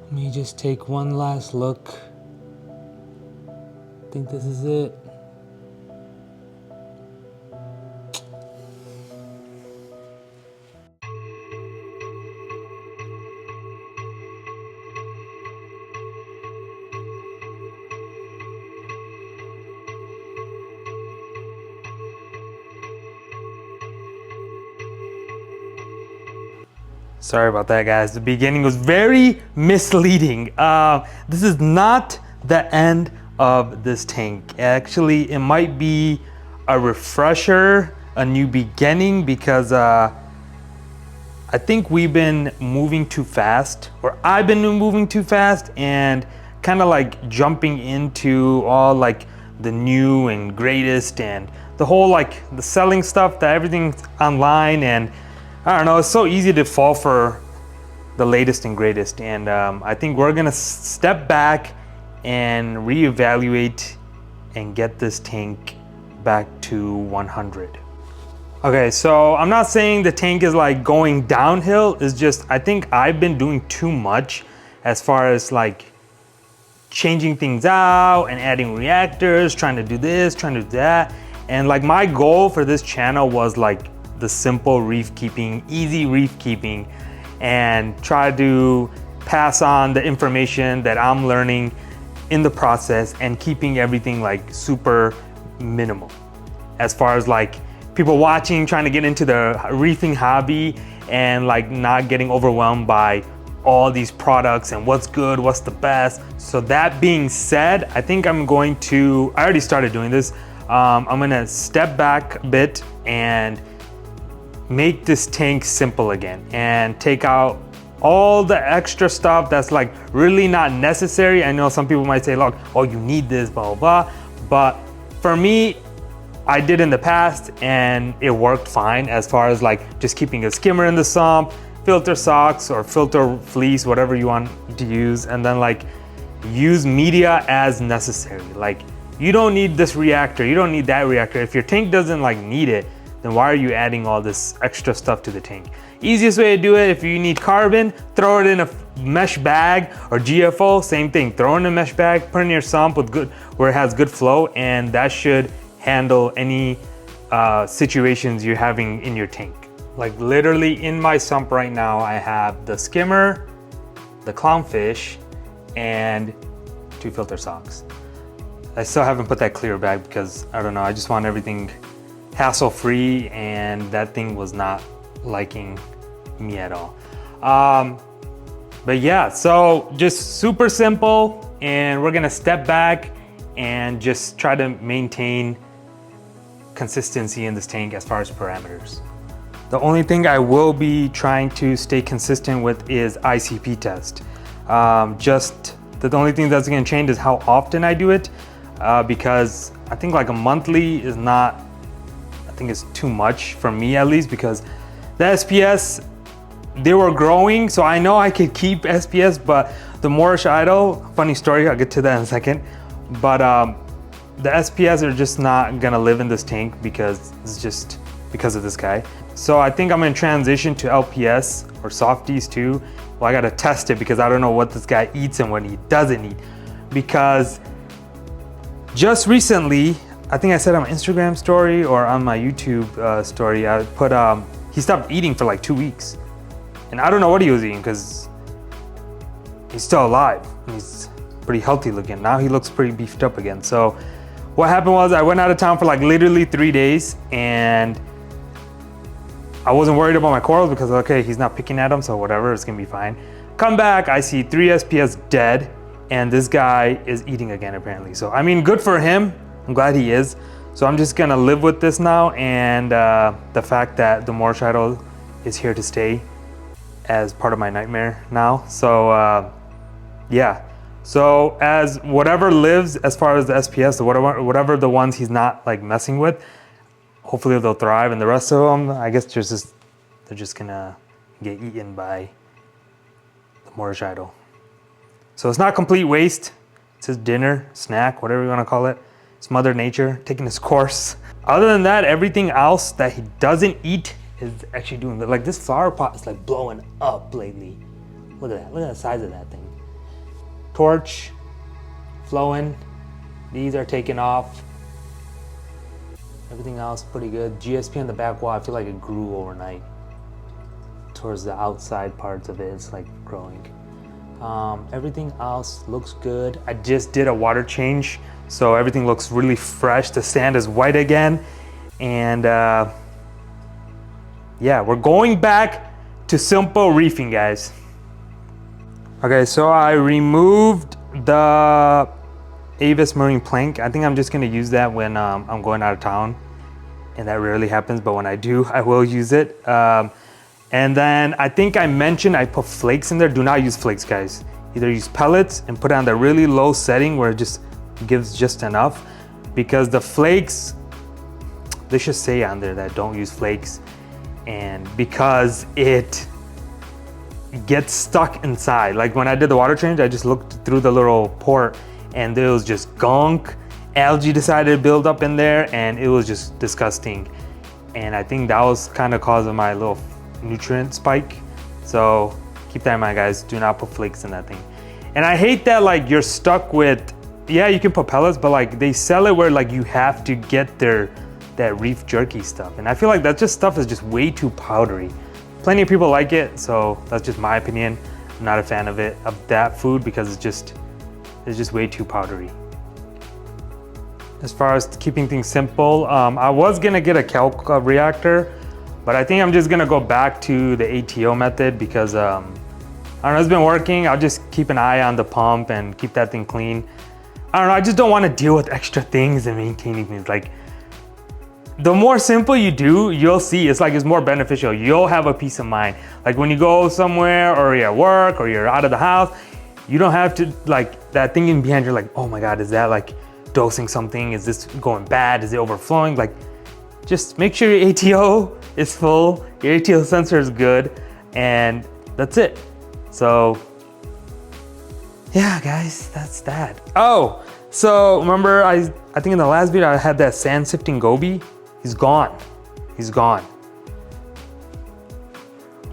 Let me just take one last look. I think this is it. Sorry about that, guys. The beginning was very misleading. This is not the end of this tank. Actually, it might be a refresher, a new beginning, because I think we've been moving too fast, or I've been moving too fast and kind of like jumping into all like the new and greatest and the whole like the selling stuff, that everything's online, and I don't know, it's so easy to fall for the latest and greatest. And I think we're gonna step back and reevaluate and get this tank back to 100. Okay, so I'm not saying the tank is like going downhill, it's just I think I've been doing too much as far as like changing things out and adding reactors, trying to do this, trying to do that. And like my goal for this channel was like the simple reef keeping, easy reef keeping, and try to pass on the information that I'm learning in the process and keeping everything like super minimal. As far as like people watching, trying to get into the reefing hobby and like not getting overwhelmed by all these products and what's good, what's the best. So that being said, I think I'm going to, I already started doing this. I'm gonna step back a bit and make this tank simple again and take out all the extra stuff that's like really not necessary. I know some people might say, look, oh, you need this, blah, blah, blah. But for me, I did in the past and it worked fine as far as like just keeping a skimmer in the sump, filter socks or filter fleece, whatever you want to use, and then like use media as necessary. Like you don't need this reactor, you don't need that reactor. If your tank doesn't like need it, then why are you adding all this extra stuff to the tank? Easiest way to do it, if you need carbon, throw it in a mesh bag, or GFO, same thing. Throw in a mesh bag, put in your sump with good, where it has good flow, and that should handle any situations you're having in your tank. Like literally in my sump right now, I have the skimmer, the clownfish, and 2 filter socks. I still haven't put that clear bag because I don't know, I just want everything hassle-free, and that thing was not liking me at all. But yeah, so just super simple, and we're gonna step back and just try to maintain consistency in this tank as far as parameters. The only thing I will be trying to stay consistent with is ICP test. Just the only thing that's gonna change is how often I do it, because I think like a monthly is not, I think it's too much for me at least, because the SPS, they were growing, so I know I could keep SPS, but the Moorish idol, funny story, I'll get to that in a second, but the SPS are just not gonna live in this tank because it's just because of this guy. So I think I'm gonna transition to LPS or softies too. Well, I gotta test it because I don't know what this guy eats and what he doesn't eat. Because just recently, I think I said on my Instagram story or on my YouTube story, I put, he stopped eating for like 2 weeks. And I don't know what he was eating because he's still alive. He's pretty healthy looking. Now he looks pretty beefed up again. So what happened was I went out of town for like literally 3 days, and I wasn't worried about my corals because, okay, he's not picking at them, so whatever, it's gonna be fine. Come back, I see 3 SPS dead, and this guy is eating again apparently. So I mean, good for him. I'm glad he is. So I'm just gonna live with this now, and the fact that the Moorish idol is here to stay as part of my nightmare now. So yeah. So as whatever lives as far as the SPS, whatever the ones he's not like messing with, hopefully they'll thrive, and the rest of them, I guess they're just gonna get eaten by the Moorish idol. So it's not complete waste. It's his dinner, snack, whatever you wanna call it. It's Mother Nature taking its course. Other than that, everything else that he doesn't eat is actually doing good. Like this flower pot is like blowing up lately. Look at that, look at the size of that thing. torch flowing. These are taking off. Everything else pretty good. GSP on the back wall, I feel like it grew overnight. Towards the outside parts of it, it's like growing. Everything else looks good. I just did a water change, so everything looks really fresh. The sand is white again. And yeah, we're going back to simple reefing, guys. Okay, so I removed the Avis marine plank. I think I'm just gonna use that when I'm going out of town, and that rarely happens, but when I do, I will use it. And then I think I mentioned I put flakes in there. Do not use flakes, guys. Either use pellets and put it on the really low setting where it just gives just enough, because the flakes, they should say on there that don't use flakes, and because it gets stuck inside. Like when I did the water change, I just looked through the little port and there was just gunk. Algae decided to build up in there and it was just disgusting. And I think that was kind of causing my little nutrient spike. So keep that in mind, guys. Do not put flakes in that thing. And I hate that like you're stuck with, yeah, you can put pellets, but like they sell it where like you have to get that reef jerky stuff. And I feel like that just stuff is just way too powdery. Plenty of people like it, so that's just my opinion. I'm not a fan of it, of that food, because it's just way too powdery. As far as keeping things simple, I was gonna get a calc reactor, but I think I'm just gonna go back to the ATO method because I don't know, it's been working. I'll just keep an eye on the pump and keep that thing clean. I don't know, I just don't wanna deal with extra things and maintaining things. Like, the more simple you do, you'll see it's more beneficial. You'll have a peace of mind. Like when you go somewhere or you're at work or you're out of the house, you don't have to like that thing in behind. You're like, oh my God, is that like dosing something? Is this going bad? Is it overflowing? Like, just make sure your ATO is full, your ATO sensor is good, and that's it. So yeah, guys, that's that. Oh, so remember I think in the last video I had that sand sifting goby. He's gone. He's gone.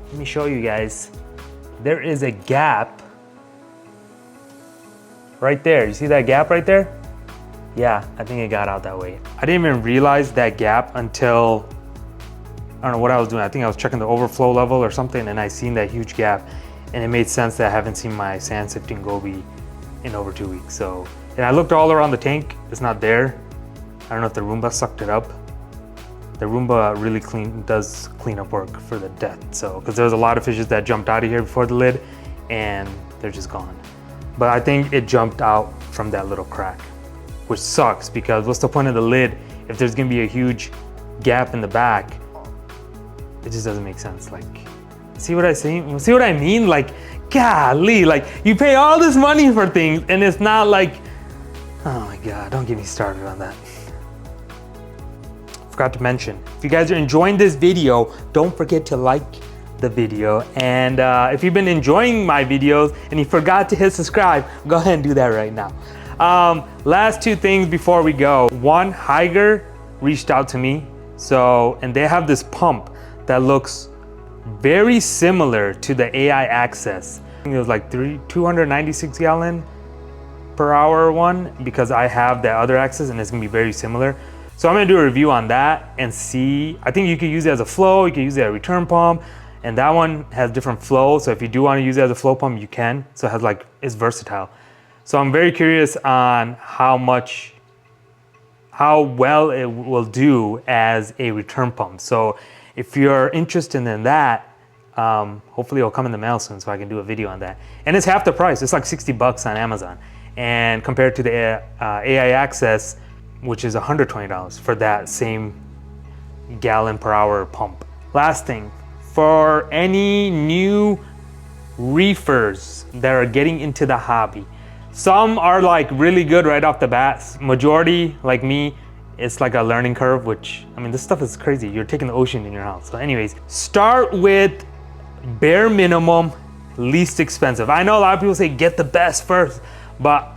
Let me show you guys. There is a gap right there. You see that gap right there? Yeah, I think it got out that way. I didn't even realize that gap until, I don't know what I was doing. I think I was checking the overflow level or something, and I seen that huge gap, and it made sense that I haven't seen my sand sifting goby in over 2 weeks. So, and I looked all around the tank. It's not there. I don't know if the Roomba sucked it up. The Roomba really does cleanup work for the death. So, because there was a lot of fishes that jumped out of here before the lid, and they're just gone. But I think it jumped out from that little crack, which sucks, because what's the point of the lid if there's gonna be a huge gap in the back? It just doesn't make sense. Like, see what I see? See what I mean? Like, golly, like you pay all this money for things and it's not like, oh my God, don't get me started on that. Forgot to mention, if you guys are enjoying this video, don't forget to like the video. And if you've been enjoying my videos and you forgot to hit subscribe, go ahead and do that right now. Last two things before we go. One, Gyer reached out to me. So, and they have this pump that looks very similar to the AI Access. I think it was like 296 gallon per hour one, because I have the other Access and it's gonna be very similar. So I'm gonna do a review on that and see. I think you could use it as a flow, you can use it as a return pump, and that one has different flow. So if you do wanna use it as a flow pump, you can. So it has like, it's versatile. So I'm very curious on how well it will do as a return pump. So if you're interested in that, hopefully it'll come in the mail soon so I can do a video on that. And it's half the price, it's like 60 bucks on Amazon. And compared to the AI Access, which is $120 for that same gallon per hour pump. Last thing, for any new reefers that are getting into the hobby, some are like really good right off the bat. Majority, like me, it's like a learning curve, which, I mean, this stuff is crazy. You're taking the ocean in your house. So anyways, start with bare minimum, least expensive. I know a lot of people say get the best first, but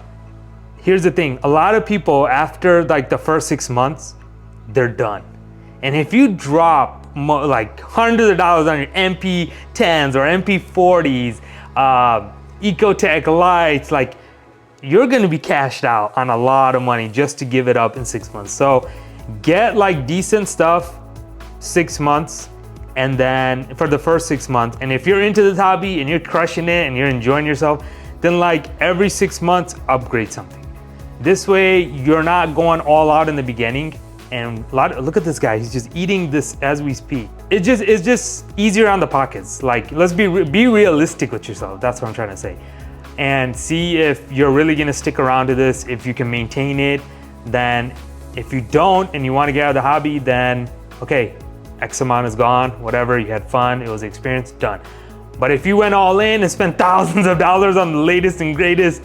here's the thing. A lot of people, after like the first 6 months, they're done. And if you drop like hundreds of dollars on your MP10s or MP40s, Ecotech lights, like you're gonna be cashed out on a lot of money just to give it up in 6 months. So get like decent stuff 6 months, and then for the first 6 months. And if you're into this hobby and you're crushing it and you're enjoying yourself, then like every 6 months, upgrade something. This way, you're not going all out in the beginning. And look at this guy, he's just eating this as we speak. It's just easier on the pockets. Like, let's be realistic with yourself. That's what I'm trying to say. And see if you're really gonna stick around to this, if you can maintain it. Then if you don't and you wanna get out of the hobby, then okay, X amount is gone, whatever, you had fun, it was an experience, done. But if you went all in and spent thousands of dollars on the latest and greatest,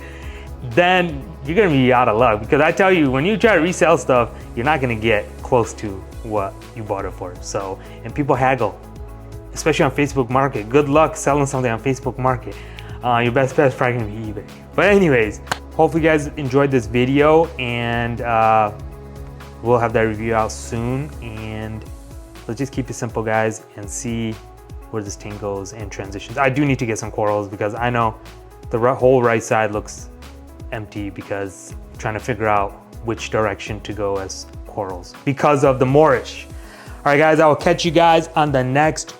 then you're gonna be out of luck. Because I tell you, when you try to resell stuff, you're not gonna get close to what you bought it for. So, and people haggle, especially on Facebook Market. Good luck selling something on Facebook Market. Your best bet is probably gonna be eBay. But anyways, hopefully you guys enjoyed this video, and we'll have that review out soon. And let's just keep it simple, guys, and see where this tank goes and transitions. I do need to get some corals because I know the whole right side looks empty because I'm trying to figure out which direction to go as corals because of the moorish. All right, guys, I will catch you guys on the next